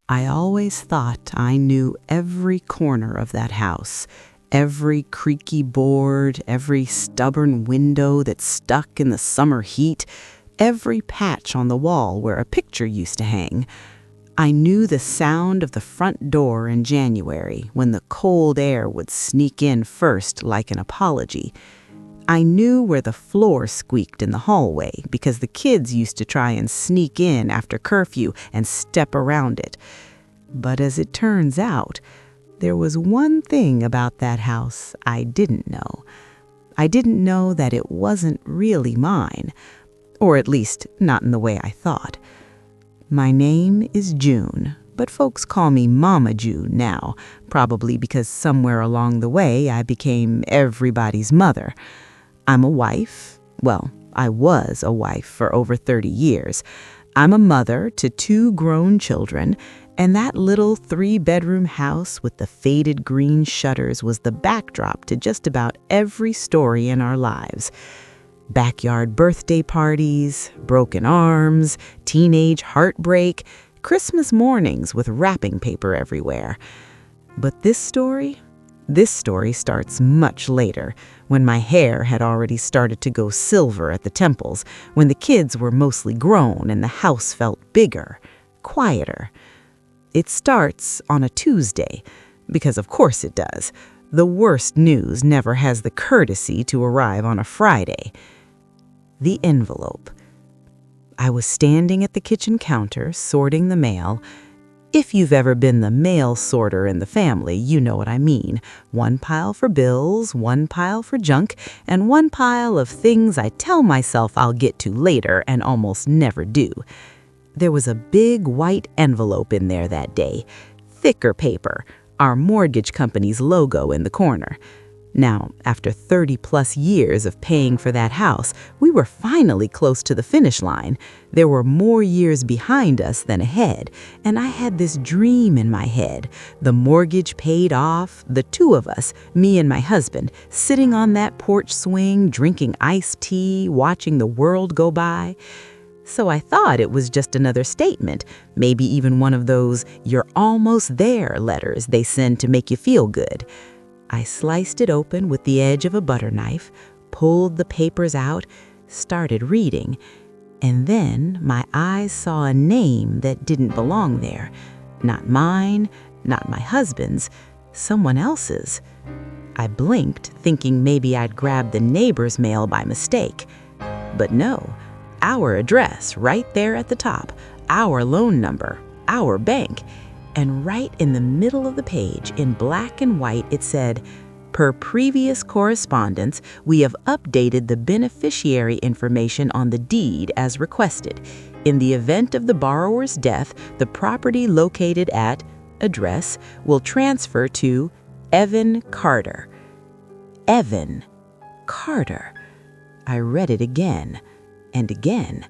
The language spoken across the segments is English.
I always thought I knew every corner of that house, every creaky board, every stubborn window that stuck in the summer heat, every patch on the wall where a picture used to hang. I knew the sound of the front door in January when the cold air would sneak in first like an apology. I knew where the floor squeaked in the hallway because the kids used to try and sneak in after curfew and step around it. But as it turns out, there was one thing about that house I didn't know. I didn't know that it wasn't really mine, or at least not in the way I thought. My name is June, but folks call me Mama June now, probably because somewhere along the way I became everybody's mother. I'm a wife. Well, I was a wife for over 30 years. I'm a mother to 2 grown children, and that little 3-bedroom house with the faded green shutters was the backdrop to just about every story in our lives. Backyard birthday parties, broken arms, teenage heartbreak, Christmas mornings with wrapping paper everywhere. But this story starts much later, when my hair had already started to go silver at the temples, when the kids were mostly grown and the house felt bigger, quieter. It starts on a Tuesday, because of course it does. The worst news never has the courtesy to arrive on a Friday. The envelope. I was standing at the kitchen counter sorting the mail. If you've ever been the mail sorter in the family, you know what I mean. 1 pile for bills, 1 pile for junk, and 1 pile of things I tell myself I'll get to later and almost never do. There was a big white envelope in there that day, thicker paper, our mortgage company's logo in the corner. Now, after 30-plus years of paying for that house, we were finally close to the finish line. There were more years behind us than ahead, and I had this dream in my head. The mortgage paid off, the 2 of us, me and my husband, sitting on that porch swing, drinking iced tea, watching the world go by. So I thought it was just another statement, maybe even one of those "you're almost there" letters they send to make you feel good. I sliced it open with the edge of a butter knife, pulled the papers out, started reading, and then my eyes saw a name that didn't belong there. Not mine, not my husband's, someone else's. I blinked, thinking maybe I'd grabbed the neighbor's mail by mistake. But no, our address right there at the top, our loan number, our bank. And right in the middle of the page, in black and white, it said, "Per previous correspondence, we have updated the beneficiary information on the deed as requested. In the event of the borrower's death, the property located at address will transfer to Evan Carter." Evan Carter. I read it again and again.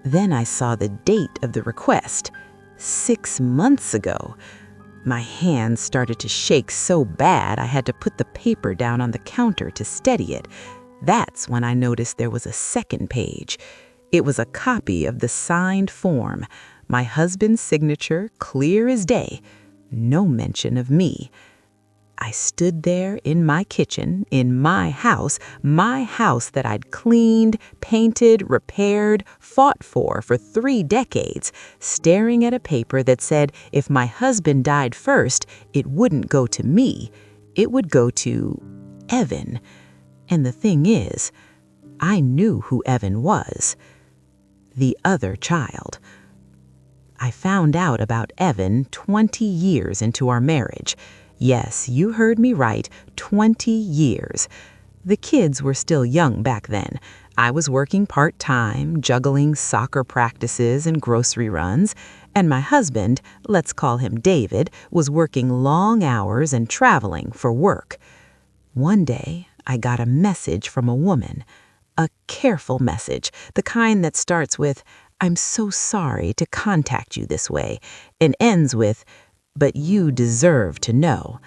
Then I saw the date of the request. 6 months ago. My hands started to shake so bad I had to put the paper down on the counter to steady it. That's when I noticed there was a second page. It was a copy of the signed form, my husband's signature, clear as day. No mention of me. I stood there in my kitchen, in my house that I'd cleaned, painted, repaired, fought for 3 decades, staring at a paper that said if my husband died first, it wouldn't go to me, it would go to Evan. And the thing is, I knew who Evan was. The other child. I found out about Evan 20 years into our marriage. Yes, you heard me right, 20 years. The kids were still young back then. I was working part-time, juggling soccer practices and grocery runs, and my husband, let's call him David, was working long hours and traveling for work. One day, I got a message from a woman, a careful message, the kind that starts with, "I'm so sorry to contact you this way," and ends with, "but you deserve to know."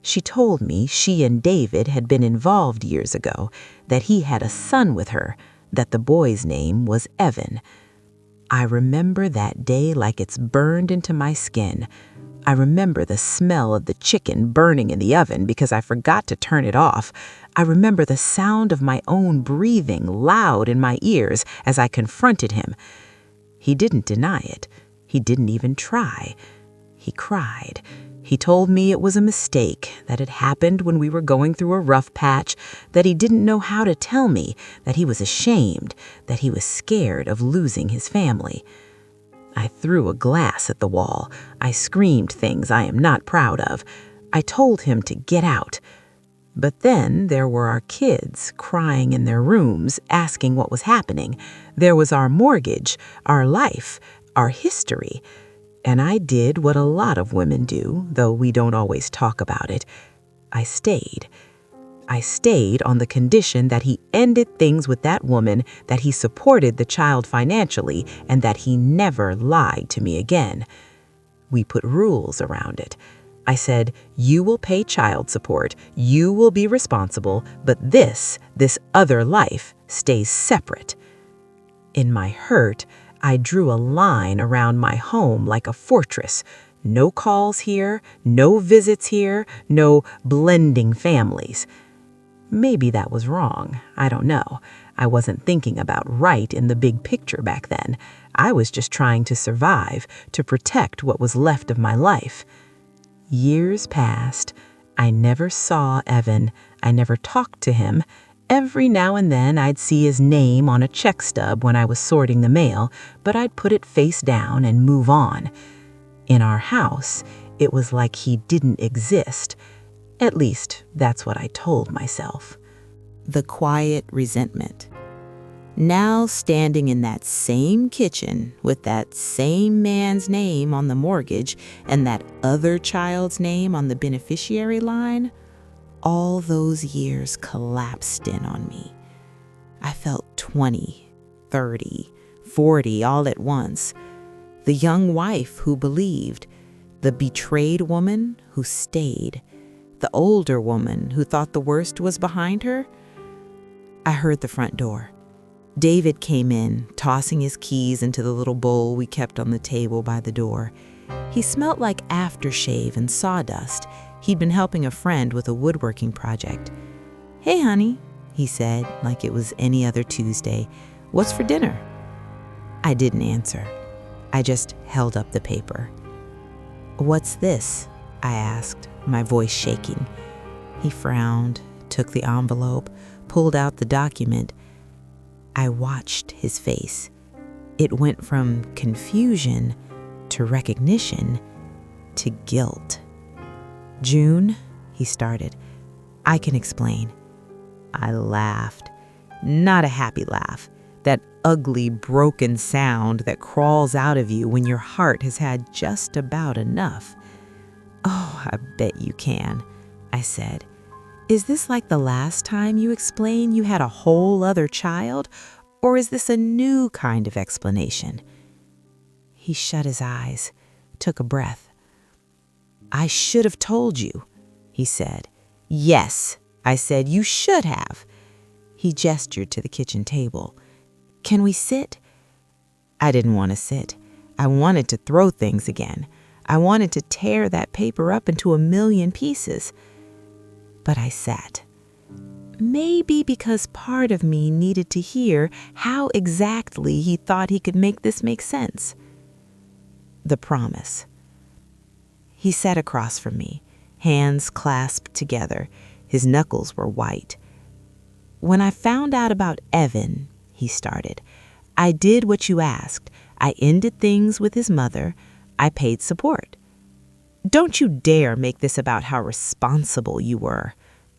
She told me she and David had been involved years ago, that he had a son with her, that the boy's name was Evan. I remember that day like it's burned into my skin. I remember the smell of the chicken burning in the oven because I forgot to turn it off. I remember the sound of my own breathing loud in my ears as I confronted him. He didn't deny it. He didn't even try. He cried. He told me it was a mistake, that it happened when we were going through a rough patch, that he didn't know how to tell me, that he was ashamed, that he was scared of losing his family. I threw a glass at the wall. I screamed things I am not proud of. I told him to get out. But then there were our kids crying in their rooms, asking what was happening. There was our mortgage, our life, our history. And I did what a lot of women do, though we don't always talk about it. I stayed. I stayed on the condition that he ended things with that woman, that he supported the child financially, and that he never lied to me again. We put rules around it. I said, you will pay child support, you will be responsible, but this other life stays separate. In my hurt, I drew a line around my home like a fortress. No calls here, no visits here, no blending families. Maybe that was wrong. I don't know. I wasn't thinking about right in the big picture back then. I was just trying to survive, to protect what was left of my life. Years passed. I never saw Evan. I never talked to him. Every now and then I'd see his name on a check stub when I was sorting the mail, but I'd put it face down and move on. In our house, it was like he didn't exist. At least, that's what I told myself. The quiet resentment. Now standing in that same kitchen with that same man's name on the mortgage and that other child's name on the beneficiary line, all those years collapsed in on me. I felt 20, 30, 40 all at once. The young wife who believed, the betrayed woman who stayed, the older woman who thought the worst was behind her. I heard the front door. David came in, tossing his keys into the little bowl we kept on the table by the door. He smelled like aftershave and sawdust. He'd been helping a friend with a woodworking project. "Hey, honey," he said, like it was any other Tuesday. "What's for dinner?" I didn't answer. I just held up the paper. "What's this?" I asked, my voice shaking. He frowned, took the envelope, pulled out the document. I watched his face. It went from confusion to recognition to guilt. "June," he started, "I can explain." I laughed. Not a happy laugh. That ugly, broken sound that crawls out of you when your heart has had just about enough. "Oh, I bet you can," I said. "Is this like the last time you explained you had a whole other child, or is this a new kind of explanation?" He shut his eyes, took a breath. "I should have told you," he said. "Yes," I said, "you should have." He gestured to the kitchen table. "Can we sit?" I didn't want to sit. I wanted to throw things again. I wanted to tear that paper up into a million pieces. But I sat. Maybe because part of me needed to hear how exactly he thought he could make this make sense. The promise. He sat across from me, hands clasped together. His knuckles were white. "When I found out about Evan," he started, "I did what you asked. I ended things with his mother. I paid support." "Don't you dare make this about how responsible you were,"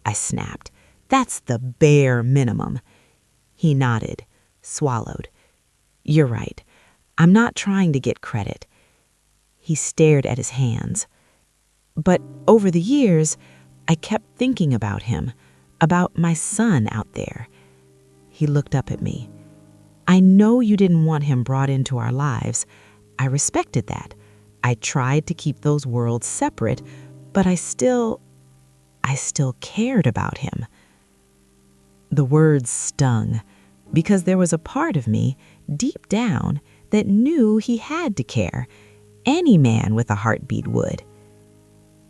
I snapped. "That's the bare minimum." He nodded, swallowed. "You're right. I'm not trying to get credit." He stared at his hands. "But over the years, I kept thinking about him, about my son out there." He looked up at me. "I know you didn't want him brought into our lives. I respected that. I tried to keep those worlds separate, but I still cared about him." The words stung, because there was a part of me, deep down, that knew he had to care. Any man with a heartbeat would.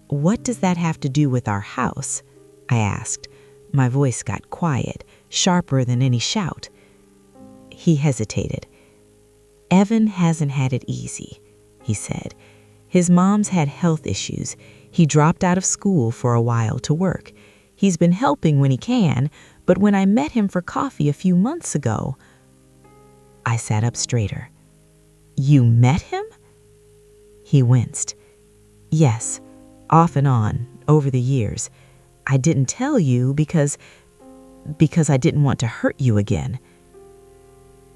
"What does that have to do with our house?" I asked. My voice got quiet, sharper than any shout. He hesitated. "Evan hasn't had it easy," he said. "His mom's had health issues. He dropped out of school for a while to work. He's been helping when he can, but when I met him for coffee a few months ago..." I sat up straighter. "You met him?" He winced. "Yes, off and on, over the years. I didn't tell you because I didn't want to hurt you again."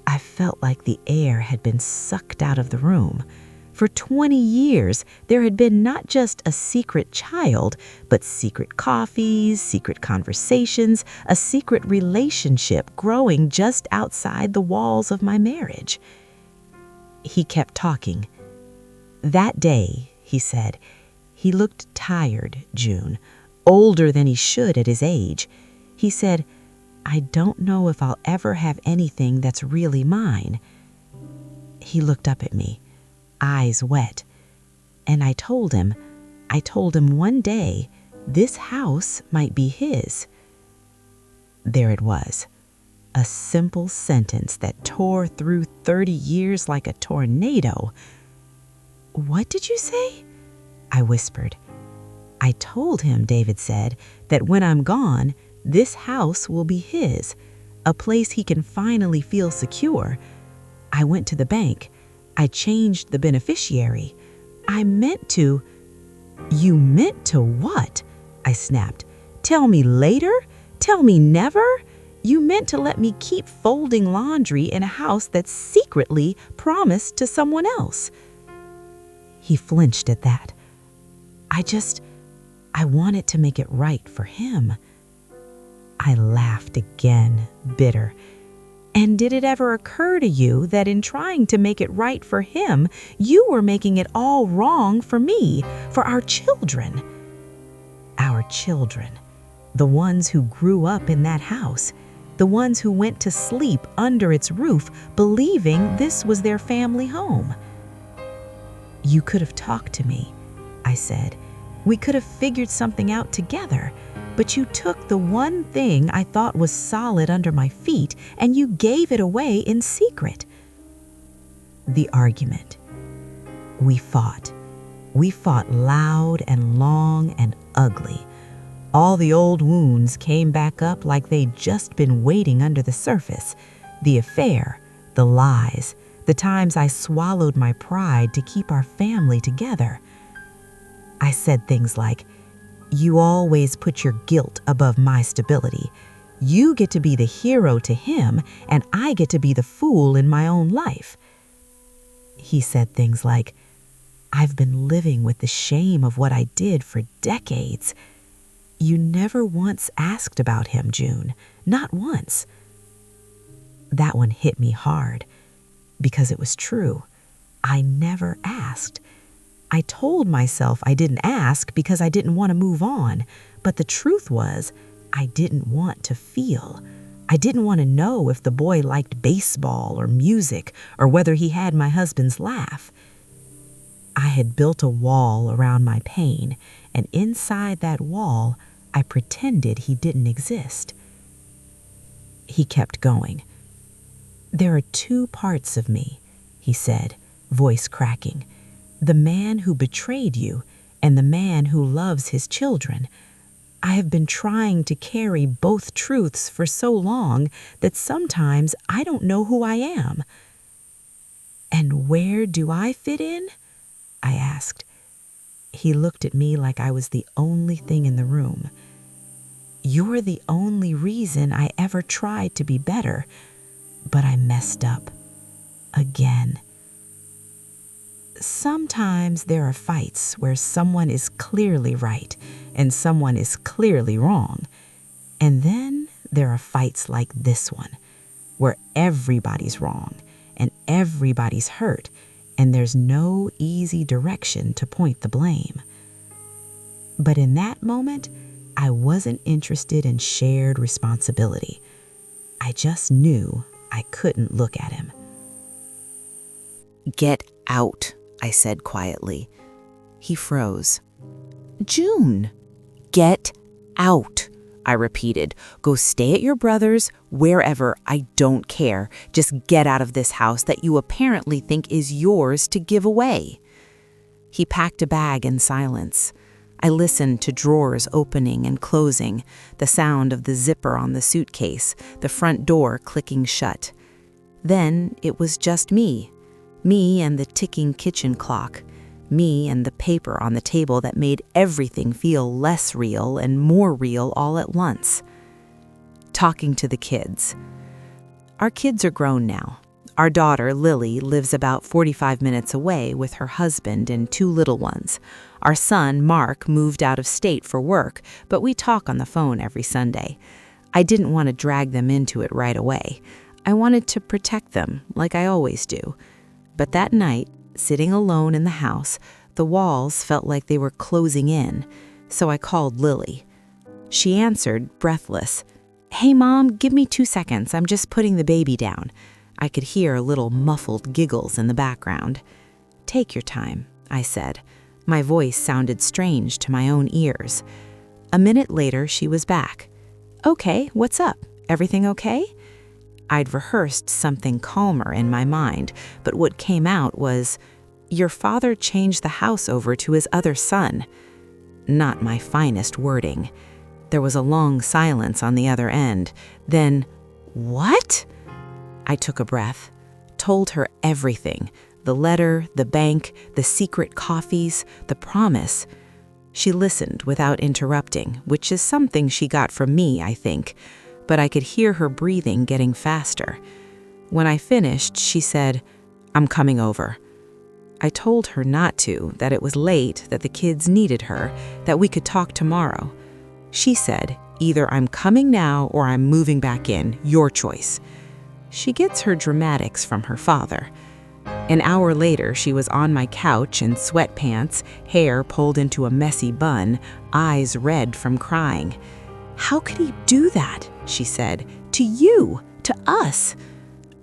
I felt like the air had been sucked out of the room. For 20 years, there had been not just a secret child, but secret coffees, secret conversations, a secret relationship growing just outside the walls of my marriage. He kept talking. "That day," he said, "he looked tired, June, older than he should at his age. He said, 'I don't know if I'll ever have anything that's really mine.'" He looked up at me, eyes wet, and I told him one day this house might be his. There it was, a simple sentence that tore through 30 years like a tornado. "What did you say?" I whispered. "I told him," David said, "that when I'm gone, this house will be his, a place he can finally feel secure. I went to the bank. I changed the beneficiary. I meant to..." "You meant to what?" I snapped. "Tell me later? Tell me never? You meant to let me keep folding laundry in a house that's secretly promised to someone else." He flinched at that. I wanted to make it right for him." I laughed again, bitter. "And did it ever occur to you that in trying to make it right for him, you were making it all wrong for me, for our children?" Our children, the ones who grew up in that house, the ones who went to sleep under its roof believing this was their family home. "You could have talked to me," I said. "We could have figured something out together. But you took the one thing I thought was solid under my feet and you gave it away in secret." The argument. We fought. We fought loud and long and ugly. All the old wounds came back up like they'd just been waiting under the surface. The affair, the lies, the times I swallowed my pride to keep our family together. I said things like, "You always put your guilt above my stability. You get to be the hero to him, and I get to be the fool in my own life." He said things like, "I've been living with the shame of what I did for decades. You never once asked about him, June. Not once." That one hit me hard, because it was true. I never asked. I told myself I didn't ask because I didn't want to move on, but the truth was, I didn't want to feel. I didn't want to know if the boy liked baseball or music or whether he had my husband's laugh. I had built a wall around my pain, and inside that wall, I pretended he didn't exist. He kept going. "There are two parts of me," he said, voice cracking. "The man who betrayed you and the man who loves his children. I have been trying to carry both truths for so long that sometimes I don't know who I am." "And where do I fit in?" I asked. He looked at me like I was the only thing in the room. "You're the only reason I ever tried to be better, but I messed up. Again." Sometimes there are fights where someone is clearly right and someone is clearly wrong. And then there are fights like this one, where everybody's wrong and everybody's hurt, and there's no easy direction to point the blame. But in that moment, I wasn't interested in shared responsibility. I just knew I couldn't look at him. "Get out," I said quietly. He froze. "June." "Get out," I repeated. "Go stay at your brother's, wherever, I don't care. Just get out of this house that you apparently think is yours to give away." He packed a bag in silence. I listened to drawers opening and closing, the sound of the zipper on the suitcase, the front door clicking shut. Then it was just me and the ticking kitchen clock, me and the paper on the table that made everything feel less real and more real all at once. Talking to the kids. Our kids are grown now. Our daughter, Lily, lives about 45 minutes away with her husband and 2 little ones. Our son, Mark, moved out of state for work, but we talk on the phone every Sunday. I didn't want to drag them into it right away. I wanted to protect them, like I always do. But that night, sitting alone in the house, the walls felt like they were closing in, so I called Lily. She answered, breathless. "Hey, Mom, give me 2 seconds. I'm just putting the baby down." I could hear little muffled giggles in the background. "Take your time," I said. My voice sounded strange to my own ears. A minute later, she was back. "Okay, what's up? Everything okay?" I'd rehearsed something calmer in my mind, but what came out was, "Your father changed the house over to his other son." Not my finest wording. There was a long silence on the other end. Then, "What?" I took a breath, told her everything, the letter, the bank, the secret coffees, the promise. She listened without interrupting, which is something she got from me, I think, but I could hear her breathing getting faster. When I finished, she said, "I'm coming over." I told her not to, that it was late, that the kids needed her, that we could talk tomorrow. She said, "Either I'm coming now or I'm moving back in, your choice." She gets her dramatics from her father. An hour later, she was on my couch in sweatpants, hair pulled into a messy bun, eyes red from crying. "How could he do that?" she said. "To you, to us."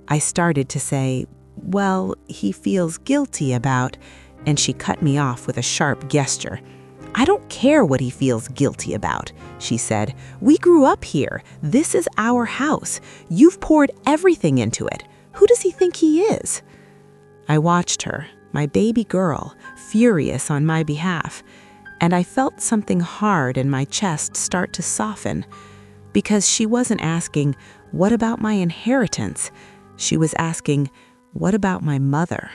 I started to say, "Well, he feels guilty about," and she cut me off with a sharp gesture. "I don't care what he feels guilty about," she said. "We grew up here. This is our house. You've poured everything into it. Who does he think he is?" I watched her, my baby girl, furious on my behalf, and I felt something hard in my chest start to soften, because she wasn't asking, "What about my inheritance?" She was asking, "What about my mother?"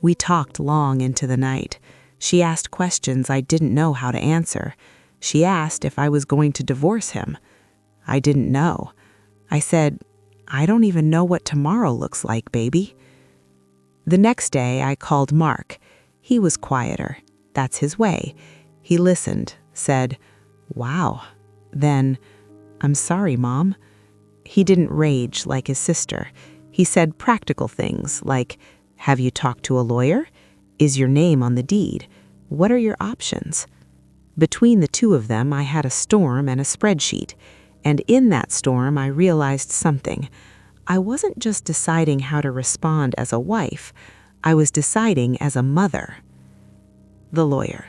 We talked long into the night. She asked questions I didn't know how to answer. She asked if I was going to divorce him. I didn't know. I said, "I don't even know what tomorrow looks like, baby." The next day, I called Mark. He was quieter. That's his way. He listened, said, "Wow." Then, "I'm sorry, Mom." He didn't rage like his sister. He said practical things like, "Have you talked to a lawyer? Is your name on the deed? What are your options?" Between the two of them, I had a storm and a spreadsheet. And in that storm, I realized something. I wasn't just deciding how to respond as a wife. I was deciding as a mother. The lawyer.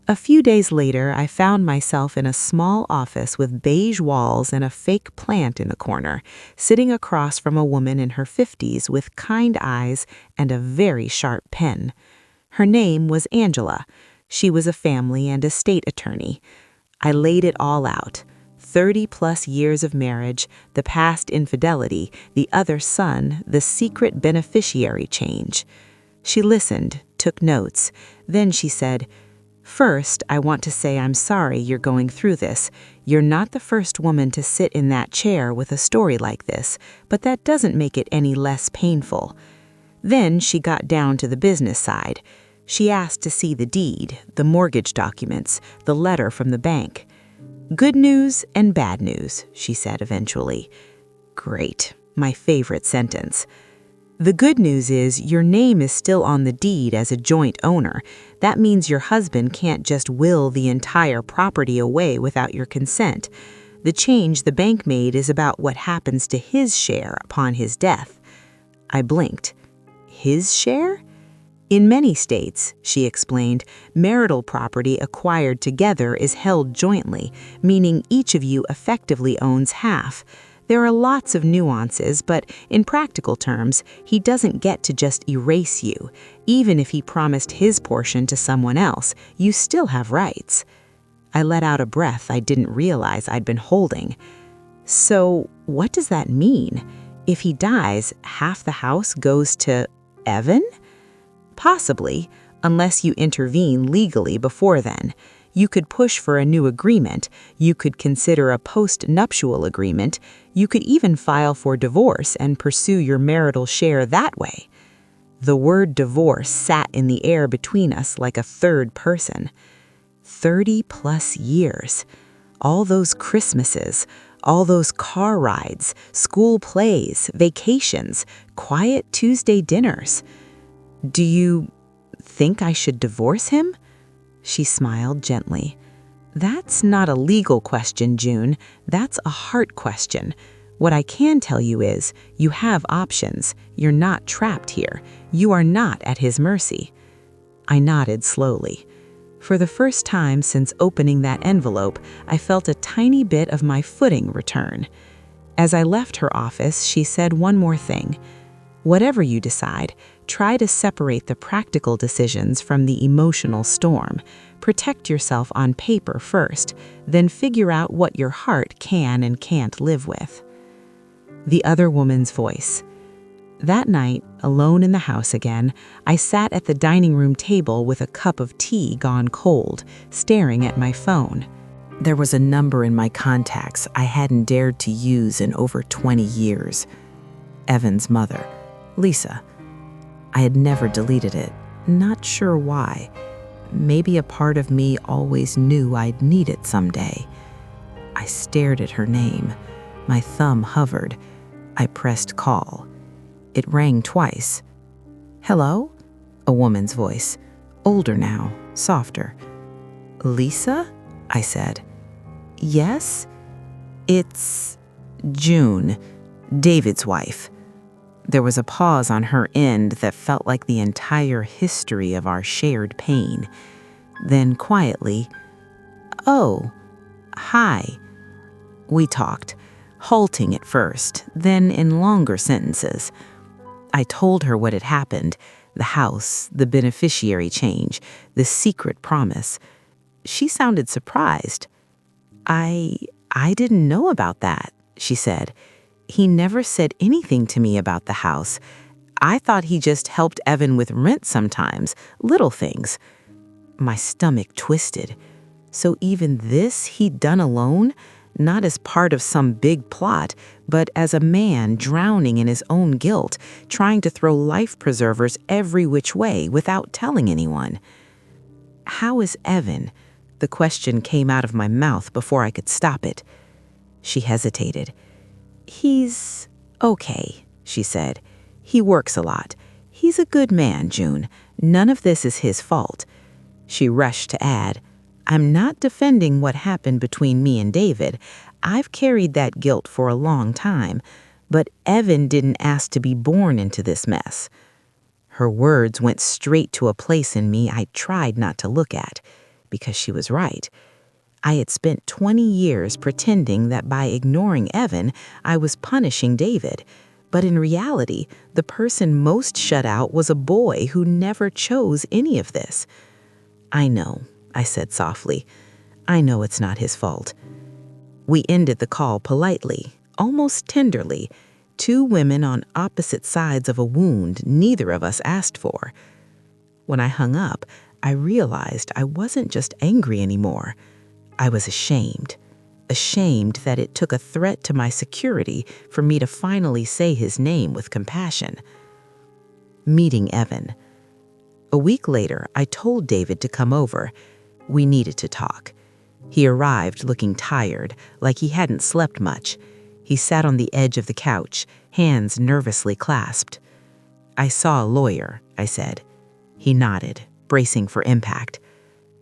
A few days later, I found myself in a small office with beige walls and a fake plant in the corner, sitting across from a woman in her 50s with kind eyes and a very sharp pen. Her name was Angela. She was a family and estate attorney. I laid it all out. 30-plus years of marriage, the past infidelity, the other son, the secret beneficiary change. She listened, took notes. Then she said, "First, I want to say I'm sorry you're going through this. You're not the first woman to sit in that chair with a story like this, but that doesn't make it any less painful." Then she got down to the business side. She asked to see the deed, the mortgage documents, the letter from the bank. "Good news and bad news," she said eventually. Great, my favorite sentence. "The good news is your name is still on the deed as a joint owner. That means your husband can't just will the entire property away without your consent. The change the bank made is about what happens to his share upon his death." I blinked. his share? In many states, she explained, marital property acquired together is held jointly, meaning each of you effectively owns half. There are lots of nuances, but in practical terms, he doesn't get to just erase you. Even if he promised his portion to someone else, you still have rights. I let out a breath I didn't realize I'd been holding. So, what does that mean? If he dies, half the house goes to Evan? Possibly, unless you intervene legally before then. You could push for a new agreement. You could consider a post-nuptial agreement. You could even file for divorce and pursue your marital share that way. The word divorce sat in the air between us like a third person. 30+ years. All those Christmases, all those car rides, school plays, vacations, quiet Tuesday dinners. Do you think I should divorce him? She smiled gently. That's not a legal question, June. That's a heart question. What I can tell you is, you have options. You're not trapped here. You are not at his mercy. I nodded slowly. For the first time since opening that envelope, I felt a tiny bit of my footing return. As I left her office, she said one more thing. Whatever you decide, try to separate the practical decisions from the emotional storm. Protect yourself on paper first, then figure out what your heart can and can't live with. The other woman's voice. That night, alone in the house again, I sat at the dining room table with a cup of tea gone cold, staring at my phone. There was a number in my contacts I hadn't dared to use in over 20 years. Evan's mother, Lisa. I had never deleted it, not sure why. Maybe a part of me always knew I'd need it someday. I stared at her name. My thumb hovered. I pressed call. It rang twice. Hello? A woman's voice. Older now, softer. Lisa? I said. Yes? It's June, David's wife. There was a pause on her end that felt like the entire history of our shared pain. Then quietly, oh, hi. We talked, halting at first, then in longer sentences. I told her what had happened, the house, the beneficiary change, the secret promise. She sounded surprised. I didn't know about that, she said. He never said anything to me about the house. I thought he just helped Evan with rent sometimes, little things. My stomach twisted. So even this he'd done alone, not as part of some big plot, but as a man drowning in his own guilt, trying to throw life preservers every which way without telling anyone. How is Evan? The question came out of my mouth before I could stop it. She hesitated. He's okay, she said. He works a lot. He's a good man, June. None of this is his fault. She rushed to add, I'm not defending what happened between me and David. I've carried that guilt for a long time, but Evan didn't ask to be born into this mess. Her words went straight to a place in me I tried not to look at, because she was right. I had spent 20 years pretending that by ignoring Evan, I was punishing David. But in reality, the person most shut out was a boy who never chose any of this. I know, I said softly. I know it's not his fault. We ended the call politely, almost tenderly. Two women on opposite sides of a wound neither of us asked for. When I hung up, I realized I wasn't just angry anymore. I was ashamed that it took a threat to my security for me to finally say his name with compassion. Meeting Evan. A week later, I told David to come over. We needed to talk. He arrived looking tired, like he hadn't slept much. He sat on the edge of the couch, hands nervously clasped. I saw a lawyer, I said. He nodded, bracing for impact.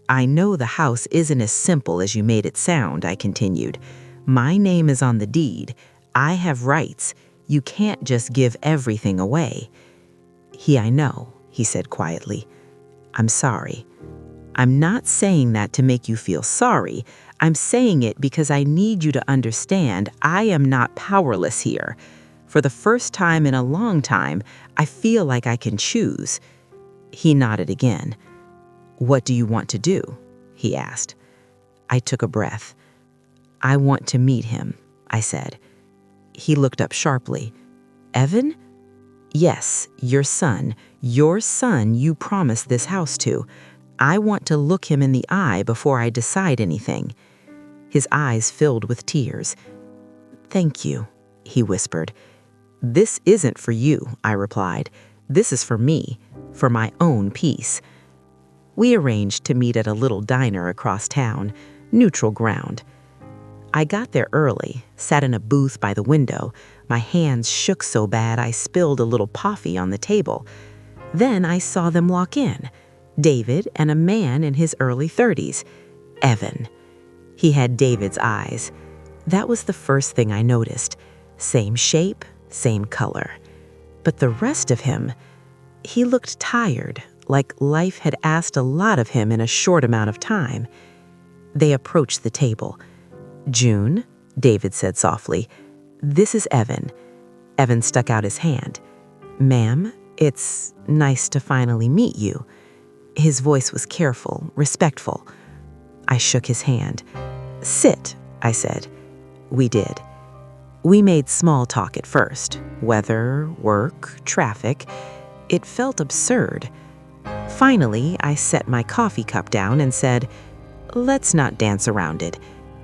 I know the house isn't as simple as you made it sound, I continued. My name is on the deed. I have rights. You can't just give everything away. I know, he said quietly. I'm sorry. I'm not saying that to make you feel sorry. I'm saying it because I need you to understand I am not powerless here. For the first time in a long time, I feel like I can choose. He nodded again. What do you want to do? He asked. I took a breath. I want to meet him, I said. He looked up sharply. Evan? Yes, your son. Your son you promised this house to. I want to look him in the eye before I decide anything. His eyes filled with tears. Thank you, he whispered. This isn't for you, I replied. This is for me, for my own peace. We arranged to meet at a little diner across town, neutral ground. I got there early, sat in a booth by the window. My hands shook so bad I spilled a little coffee on the table. Then I saw them walk in, David and a man in his early 30s, Evan. He had David's eyes. That was the first thing I noticed. Same shape, same color. But the rest of him, he looked tired, like life had asked a lot of him in a short amount of time. They approached the table. June, David said softly, this is Evan. Evan stuck out his hand. Ma'am, it's nice to finally meet you. His voice was careful, respectful. I shook his hand. Sit, I said. We did. We made small talk at first. Weather, work, traffic. It felt absurd. Finally, I set my coffee cup down and said, let's not dance around it.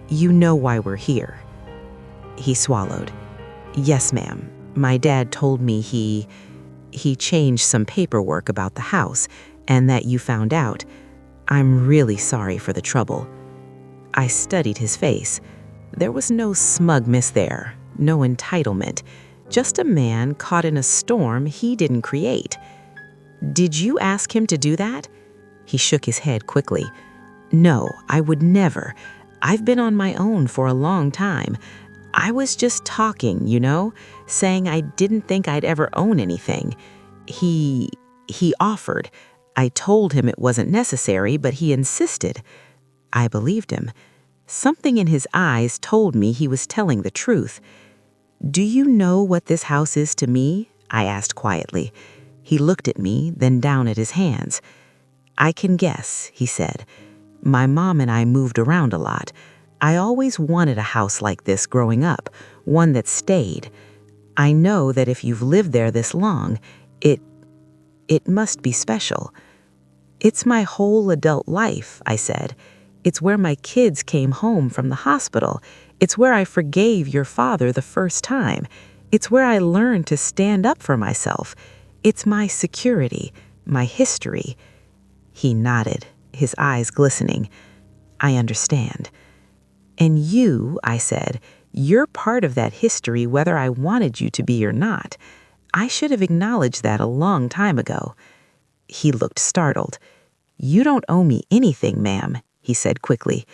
You know why we're here. He swallowed. Yes, ma'am. My dad told me he changed some paperwork about the house and that you found out. I'm really sorry for the trouble. I studied his face. There was no smugness there, no entitlement, just a man caught in a storm he didn't create. Did you ask him to do that? He shook his head quickly. No, I would never. I've been on my own for a long time. I was just talking, saying I didn't think I'd ever own anything. He offered. I told him it wasn't necessary, but he insisted. I believed him. Something in his eyes told me he was telling the truth. Do you know what this house is to me? I asked quietly. He looked at me, then down at his hands. I can guess, he said. My mom and I moved around a lot. I always wanted a house like this growing up, one that stayed. I know that if you've lived there this long, it must be special. It's my whole adult life, I said. It's where my kids came home from the hospital. It's where I forgave your father the first time. It's where I learned to stand up for myself. It's my security, my history. He nodded, his eyes glistening. I understand. And you, I said, you're part of that history whether I wanted you to be or not. I should have acknowledged that a long time ago. He looked startled. You don't owe me anything, ma'am, he said quickly.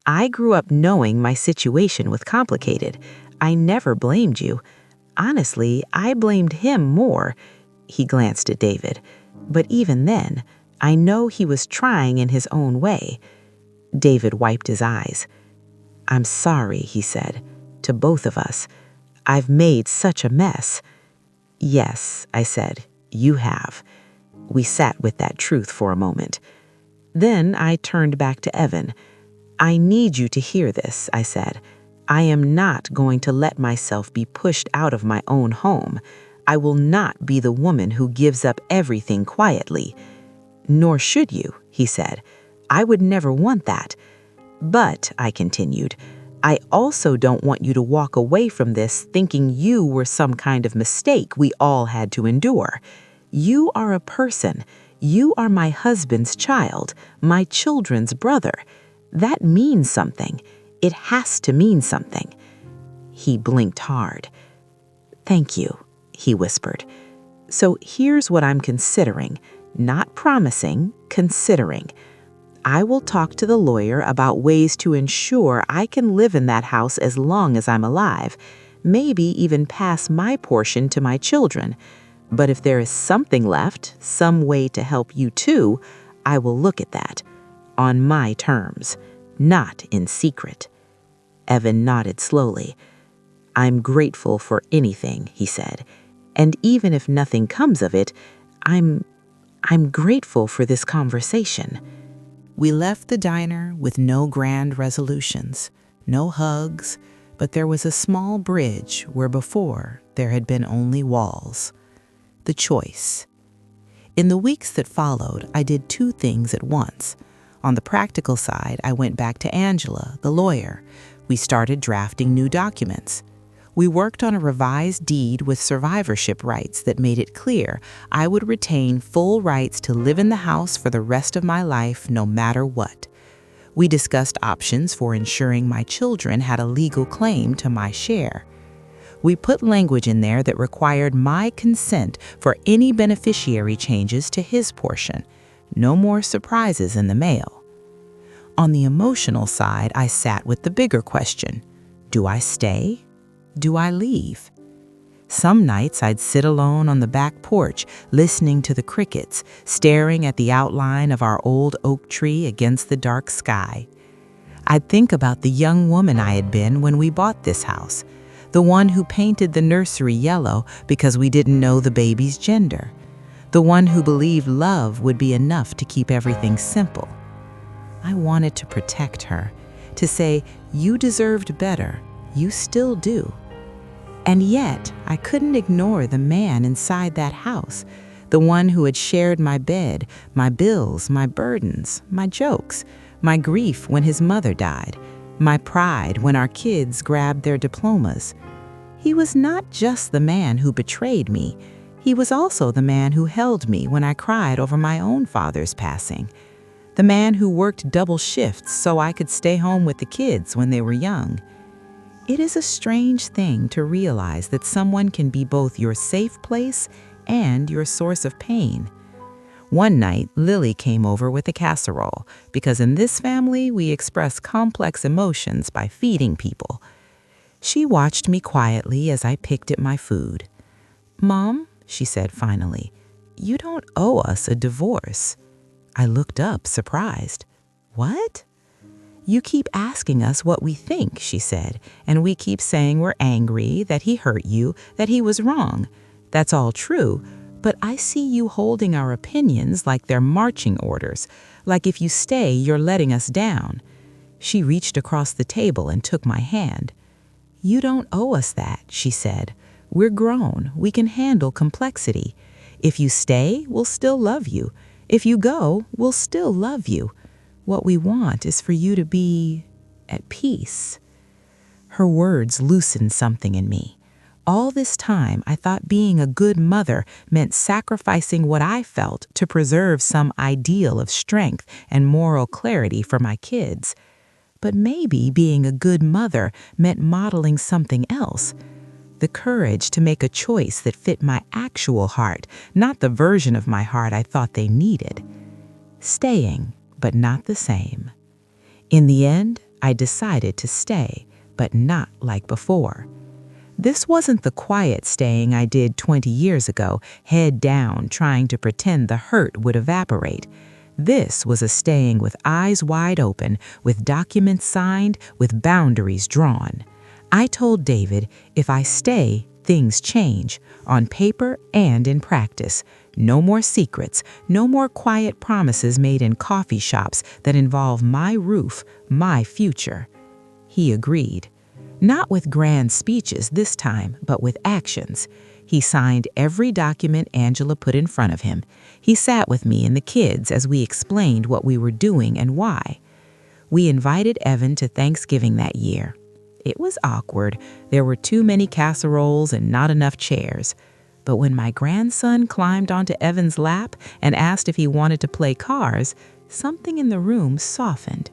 I grew up knowing my situation was complicated. I never blamed you. Honestly, I blamed him more. He glanced at David. But even then, I know he was trying in his own way. David wiped his eyes. I'm sorry, he said, to both of us. I've made such a mess. Yes, I said, you have. We sat with that truth for a moment. Then I turned back to Evan. I need you to hear this, I said. I am not going to let myself be pushed out of my own home. I will not be the woman who gives up everything quietly. Nor should you, he said. I would never want that. But, I continued, I also don't want you to walk away from this thinking you were some kind of mistake we all had to endure. You are a person. You are my husband's child, my children's brother. That means something. It has to mean something. He blinked hard. Thank you, he whispered. So here's what I'm considering. Not promising, considering. I will talk to the lawyer about ways to ensure I can live in that house as long as I'm alive, maybe even pass my portion to my children. But if there is something left, some way to help you too, I will look at that. On my terms, not in secret." Evan nodded slowly. "I'm grateful for anything," he said. "And even if nothing comes of it, I'm grateful for this conversation." We left the diner with no grand resolutions, no hugs, but there was a small bridge where before there had been only walls. The choice. In the weeks that followed, I did two things at once. On the practical side, I went back to Angela, the lawyer. We started drafting new documents. We worked on a revised deed with survivorship rights that made it clear I would retain full rights to live in the house for the rest of my life, no matter what. We discussed options for ensuring my children had a legal claim to my share. We put language in there that required my consent for any beneficiary changes to his portion. No more surprises in the mail. On the emotional side, I sat with the bigger question: do I stay? Do I leave? Some nights I'd sit alone on the back porch, listening to the crickets, staring at the outline of our old oak tree against the dark sky. I'd think about the young woman I had been when we bought this house, the one who painted the nursery yellow because we didn't know the baby's gender, the one who believed love would be enough to keep everything simple. I wanted to protect her, to say, "You deserved better, you still do." And yet, I couldn't ignore the man inside that house, the one who had shared my bed, my bills, my burdens, my jokes, my grief when his mother died, my pride when our kids grabbed their diplomas. He was not just the man who betrayed me, he was also the man who held me when I cried over my own father's passing, the man who worked double shifts so I could stay home with the kids when they were young. It is a strange thing to realize that someone can be both your safe place and your source of pain. One night, Lily came over with a casserole, because in this family we express complex emotions by feeding people. She watched me quietly as I picked at my food. "Mom," she said finally, "you don't owe us a divorce." I looked up, surprised. "What?" "You keep asking us what we think," she said, "and we keep saying we're angry, that he hurt you, that he was wrong. That's all true, but I see you holding our opinions like they're marching orders, like if you stay, you're letting us down." She reached across the table and took my hand. "You don't owe us that," she said. "We're grown. We can handle complexity. If you stay, we'll still love you. If you go, we'll still love you. What we want is for you to be at peace." Her words loosened something in me. All this time, I thought being a good mother meant sacrificing what I felt to preserve some ideal of strength and moral clarity for my kids. But maybe being a good mother meant modeling something else. The courage to make a choice that fit my actual heart, not the version of my heart I thought they needed. Staying, but not the same. In the end, I decided to stay, but not like before. This wasn't the quiet staying I did 20 years ago, head down, trying to pretend the hurt would evaporate. This was a staying with eyes wide open, with documents signed, with boundaries drawn. I told David, if I stay, things change, on paper and in practice. No more secrets, no more quiet promises made in coffee shops that involve my roof, my future. He agreed. Not with grand speeches this time, but with actions. He signed every document Angela put in front of him. He sat with me and the kids as we explained what we were doing and why. We invited Evan to Thanksgiving that year. It was awkward. There were too many casseroles and not enough chairs. But when my grandson climbed onto Evan's lap and asked if he wanted to play cars, something in the room softened.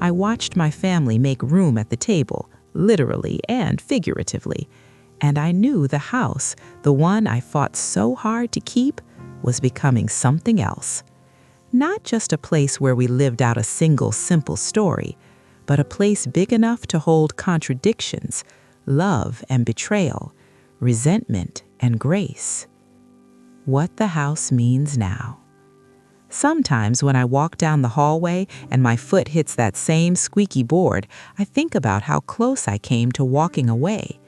I watched my family make room at the table, literally and figuratively, and I knew the house, the one I fought so hard to keep, was becoming something else. Not just a place where we lived out a single simple story, but a place big enough to hold contradictions, love and betrayal, resentment and grace. what the house means now. Sometimes when I walk down the hallway and my foot hits that same squeaky board, I think about how close I came to walking away.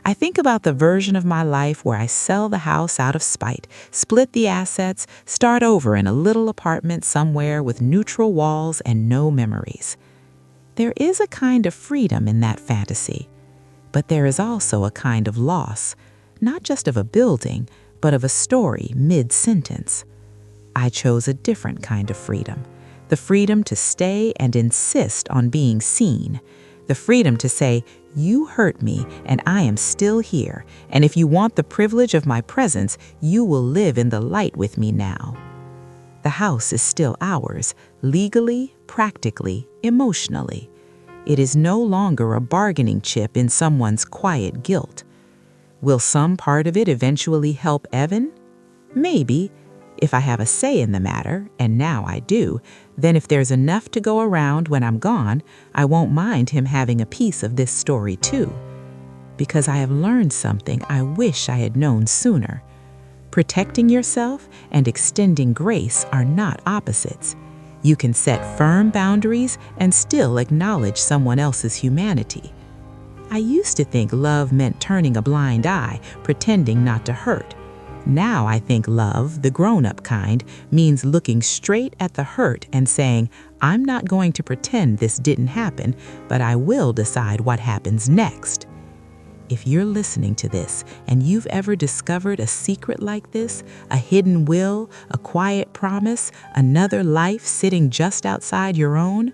I think about the version of my life where I sell the house out of spite, split the assets, start over in a little apartment somewhere with neutral walls and no memories. There is a kind of freedom in that fantasy, but there is also a kind of loss, not just of a building, but of a story mid-sentence. I chose a different kind of freedom, the freedom to stay and insist on being seen, the freedom to say, "You hurt me and I am still here, and if you want the privilege of my presence, you will live in the light with me now." The house is still ours, legally, practically, emotionally. It is no longer a bargaining chip in someone's quiet guilt. Will some part of it eventually help Evan? Maybe. If I have a say in the matter, and now I do, then if there's enough to go around when I'm gone, I won't mind him having a piece of this story too. Because I have learned something I wish I had known sooner. Protecting yourself and extending grace are not opposites. You can set firm boundaries and still acknowledge someone else's humanity. I used to think love meant turning a blind eye, pretending not to hurt. Now I think love, the grown-up kind, means looking straight at the hurt and saying, "I'm not going to pretend this didn't happen, but I will decide what happens next." If you're listening to this and you've ever discovered a secret like this, a hidden will, a quiet promise, another life sitting just outside your own,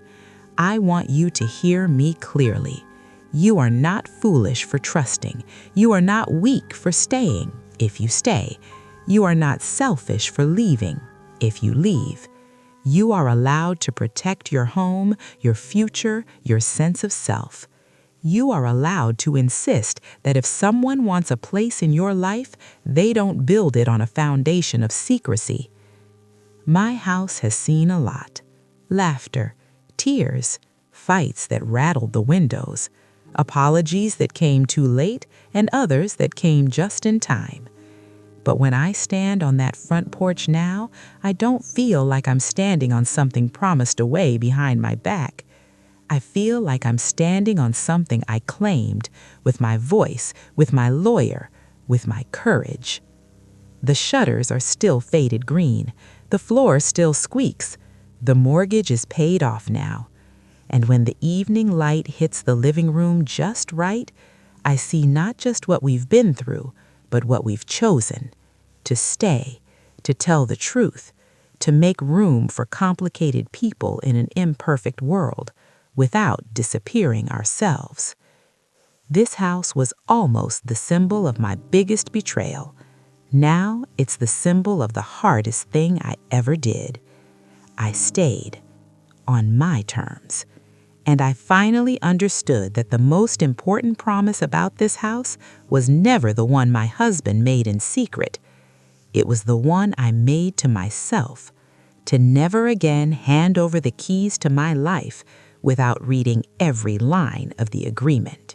I want you to hear me clearly. You are not foolish for trusting. You are not weak for staying, if you stay. You are not selfish for leaving, if you leave. You are allowed to protect your home, your future, your sense of self. You are allowed to insist that if someone wants a place in your life, they don't build it on a foundation of secrecy. My house has seen a lot. Laughter, tears, fights that rattled the windows, apologies that came too late, and others that came just in time. But when I stand on that front porch now, I don't feel like I'm standing on something promised away behind my back. I feel like I'm standing on something I claimed, with my voice, with my lawyer, with my courage. The shutters are still faded green. The floor still squeaks. The mortgage is paid off now. And when the evening light hits the living room just right, I see not just what we've been through, but what we've chosen. To stay, to tell the truth, to make room for complicated people in an imperfect world, without disappearing ourselves. This house was almost the symbol of my biggest betrayal. Now it's the symbol of the hardest thing I ever did. I stayed, on my terms. And I finally understood that the most important promise about this house was never the one my husband made in secret. It was the one I made to myself, to never again hand over the keys to my life without reading every line of the agreement.